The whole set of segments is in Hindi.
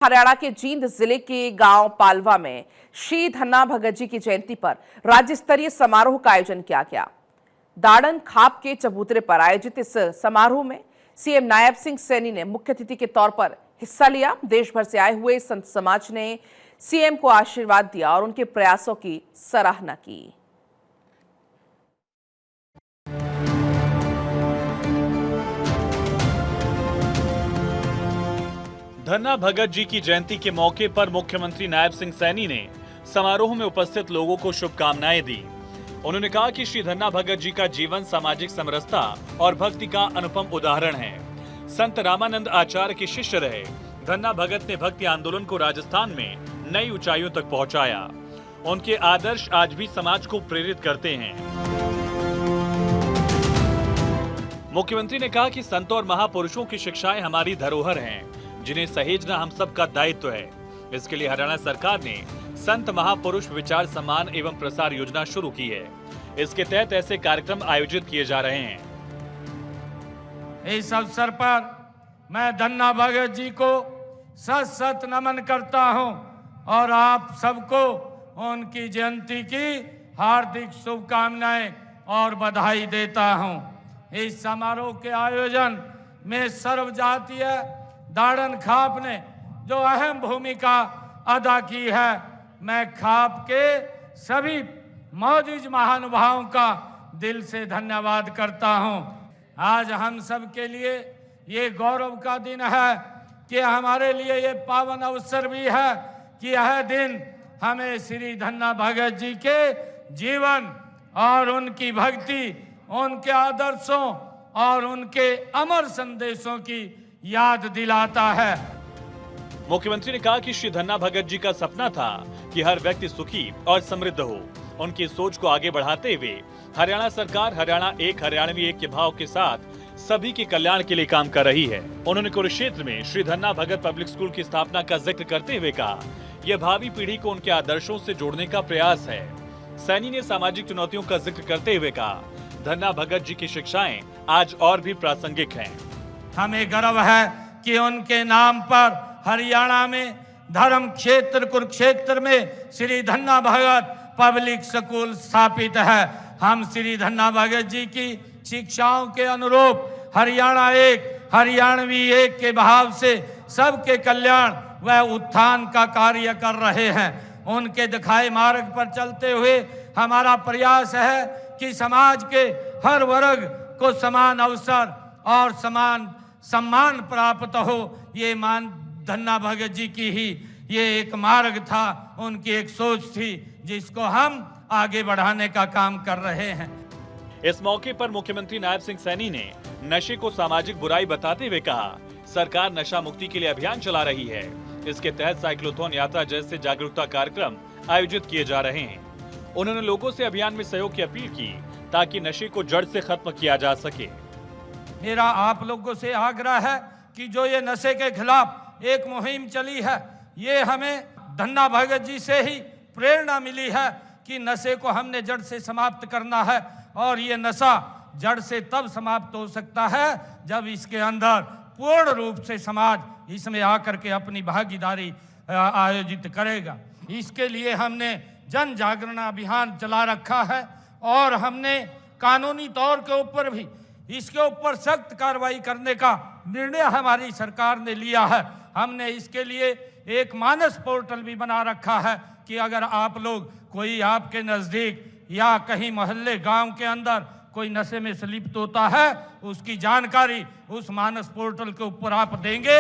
हरियाणा के जींद जिले के गांव पालवा में श्री धन्ना भगत जी की जयंती पर राज्य स्तरीय समारोह का आयोजन किया गया। दाड़न खाप के चबूतरे पर आयोजित इस समारोह में सीएम नायब सिंह सैनी ने मुख्य अतिथि के तौर पर हिस्सा लिया। देश भर से आए हुए संत समाज ने सीएम को आशीर्वाद दिया और उनके प्रयासों की सराहना की। धन्ना भगत जी की जयंती के मौके पर मुख्यमंत्री नायब सिंह सैनी ने समारोह में उपस्थित लोगों को शुभकामनाएं दी। उन्होंने कहा कि श्री धन्ना भगत जी का जीवन सामाजिक समरसता और भक्ति का अनुपम उदाहरण है। संत रामानंद आचार्य के शिष्य रहे धन्ना भगत ने भक्ति आंदोलन को राजस्थान में नई ऊंचाइयों तक पहुंचाया। उनके आदर्श आज भी समाज को प्रेरित करते हैं। मुख्यमंत्री ने कहा कि संतों और महापुरुषों की शिक्षाएं हमारी धरोहर हैं, जिन्हें सहेजना हम सबका दायित्व है। इसके लिए हरियाणा सरकार ने संत महापुरुष विचार सम्मान एवं प्रसार योजना शुरू की है। इसके तहत ऐसे कार्यक्रम आयोजित किए जा रहे हैं। इस अवसर पर मैं धन्ना भगत जी को सत सत नमन करता हूं और आप सबको उनकी जयंती की हार्दिक शुभकामनाएं और बधाई देता हूं। इस समारोह के आयोजन में सर्वजातीय दाड़न खाप ने जो अहम भूमिका अदा की है, मैं खाप के सभी मौजूद महानुभावों का दिल से धन्यवाद करता हूं। आज हम सब के लिए ये गौरव का दिन है कि हमारे लिए ये पावन अवसर भी है कि यह दिन हमें श्री धन्ना भगत जी के जीवन और उनकी भक्ति, उनके आदर्शों और उनके अमर संदेशों की याद दिलाता है। मुख्यमंत्री ने कहा कि श्री धन्ना भगत जी का सपना था कि हर व्यक्ति सुखी और समृद्ध हो। उनकी सोच को आगे बढ़ाते हुए हरियाणा सरकार हरियाणा एक हरियाणवी एक के भाव के साथ सभी के कल्याण के लिए काम कर रही है। उन्होंने कुरुक्षेत्र में श्री धन्ना भगत पब्लिक स्कूल की स्थापना का जिक्र करते हुए कहा, यह भावी पीढ़ी को उनके आदर्शों से जोड़ने का प्रयास है। सैनी ने सामाजिक चुनौतियों का जिक्र करते हुए कहा, धन्ना भगत जी की शिक्षाएं आज और भी प्रासंगिक हैं। हमें गर्व है कि उनके नाम पर हरियाणा में धर्म क्षेत्र कुरुक्षेत्र में श्री धन्ना भगत पब्लिक स्कूल स्थापित है। हम श्री धन्ना भगत जी की शिक्षाओं के अनुरूप हरियाणा एक हरियाणवी एक के भाव से सबके कल्याण व उत्थान का कार्य कर रहे हैं। उनके दिखाए मार्ग पर चलते हुए हमारा प्रयास है कि समाज के हर वर्ग को समान अवसर और समान सम्मान प्राप्त हो। ये मान धन्ना भगत जी की ही ये एक मार्ग था, उनकी एक सोच थी जिसको हम आगे बढ़ाने का काम कर रहे हैं। इस मौके पर मुख्यमंत्री नायब सिंह सैनी ने नशे को सामाजिक बुराई बताते हुए कहा, सरकार नशा मुक्ति के लिए अभियान चला रही है। इसके तहत साइक्लोथॉन यात्रा जैसे जागरूकता कार्यक्रम आयोजित किए जा रहे हैं। उन्होंने लोगों से अभियान में सहयोग की अपील की ताकि नशे को जड़ से खत्म किया जा सके। मेरा आप लोगों से आग्रह है कि जो ये नशे के खिलाफ एक मुहिम चली है, ये हमें धन्ना भगत जी से ही प्रेरणा मिली है कि नशे को हमने जड़ से समाप्त करना है। और ये नशा जड़ से तब समाप्त हो सकता है जब इसके अंदर पूर्ण रूप से समाज इसमें आकर के अपनी भागीदारी आयोजित करेगा। इसके लिए हमने जन जागरण अभियान चला रखा है और हमने कानूनी तौर के ऊपर भी इसके ऊपर सख्त कार्रवाई करने का निर्णय हमारी सरकार ने लिया है। हमने इसके लिए एक मानस पोर्टल भी बना रखा है कि अगर आप लोग कोई आपके नजदीक या कहीं मोहल्ले गांव के अंदर कोई नशे में लिप्त होता है, उसकी जानकारी उस मानस पोर्टल के ऊपर आप देंगे।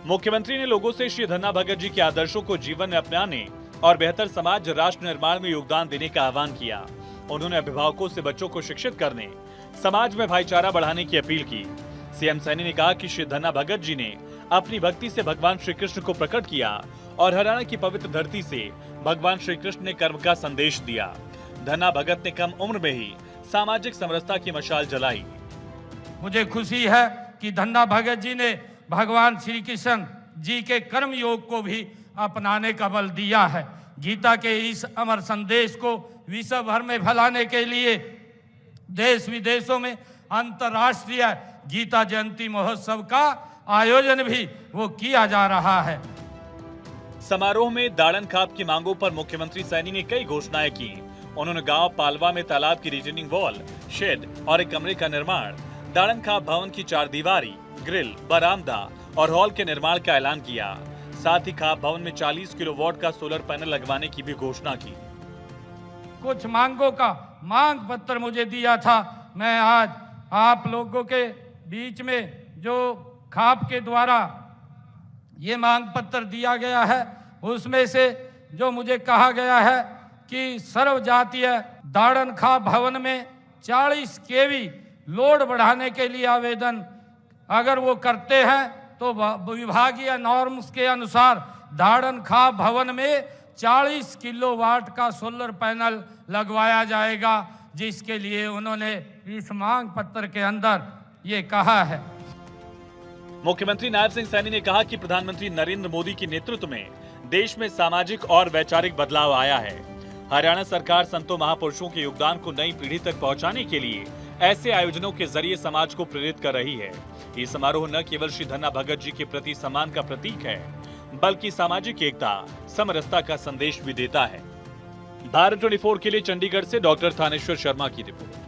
मुख्यमंत्री ने लोगों से श्री धन्ना भगत जी के आदर्शों को जीवन में अपनाने और बेहतर समाज राष्ट्र निर्माण में योगदान देने का आह्वान किया। उन्होंने अभिभावकों से बच्चों को शिक्षित करने, समाज में भाईचारा बढ़ाने की अपील की। सीएम सैनी ने कहा कि श्री धन्ना भगत जी ने अपनी भक्ति से भगवान श्री कृष्ण को प्रकट किया और हरियाणा की पवित्र धरती से भगवान श्री कृष्ण ने कर्म का संदेश दिया। धन्ना भगत ने कम उम्र में ही सामाजिक समरसता की मशाल जलाई। मुझे खुशी है कि धन्ना भगत जी ने भगवान श्री कृष्ण जी के कर्म योग को भी अपनाने का बल दिया है। गीता के इस अमर संदेश को विश्व भर में फैलाने के लिए देश विदेशों में अंतर्राष्ट्रीय गीता जयंती महोत्सव का आयोजन भी वो किया जा रहा है। समारोह में दाड़न खाप की मांगों पर मुख्यमंत्री सैनी ने कई घोषणाएं की। उन्होंने गांव पालवा में तालाब की रिटेनिंग वॉल, शेड और एक कमरे का निर्माण, दाड़न खाप भवन की 4 दीवारी, ग्रिल, बरामदा और हॉल के निर्माण का ऐलान किया। साथ ही खाप भवन में 40 किलोवाट का सोलर पैनल लगवाने की भी घोषणा की। कुछ मांगों का मांग पत्र मुझे दिया था। मैं आज आप लोगों के बीच में जो खाप के द्वारा ये मांग पत्र दिया गया है, उसमें से जो मुझे कहा गया है कि सर्व जातीय दाड़न खाप भवन में 40 केवी लोड बढ़ाने के लिए आवेदन अगर वो करते हैं तो विभागीय नॉर्म्स के अनुसार दाड़न खाप भवन में 40 किलोवाट का सोलर पैनल लगवाया जाएगा, जिसके लिए उन्होंने इस मांग पत्र के अंदर ये कहा है। मुख्यमंत्री नायब सिंह सैनी ने कहा कि प्रधानमंत्री नरेंद्र मोदी के नेतृत्व में देश में सामाजिक और वैचारिक बदलाव आया है। हरियाणा सरकार संतों महापुरुषों के योगदान को नई पीढ़ी तक पहुंचाने के लिए ऐसे आयोजनों के जरिए समाज को प्रेरित कर रही है। ये समारोह न केवल श्री धन्ना भगत जी के प्रति सम्मान का प्रतीक है, बल्कि सामाजिक एकता, समरसता का संदेश भी देता है। भारत 24 के लिए चंडीगढ़ से डॉक्टर थानेश्वर शर्मा की रिपोर्ट।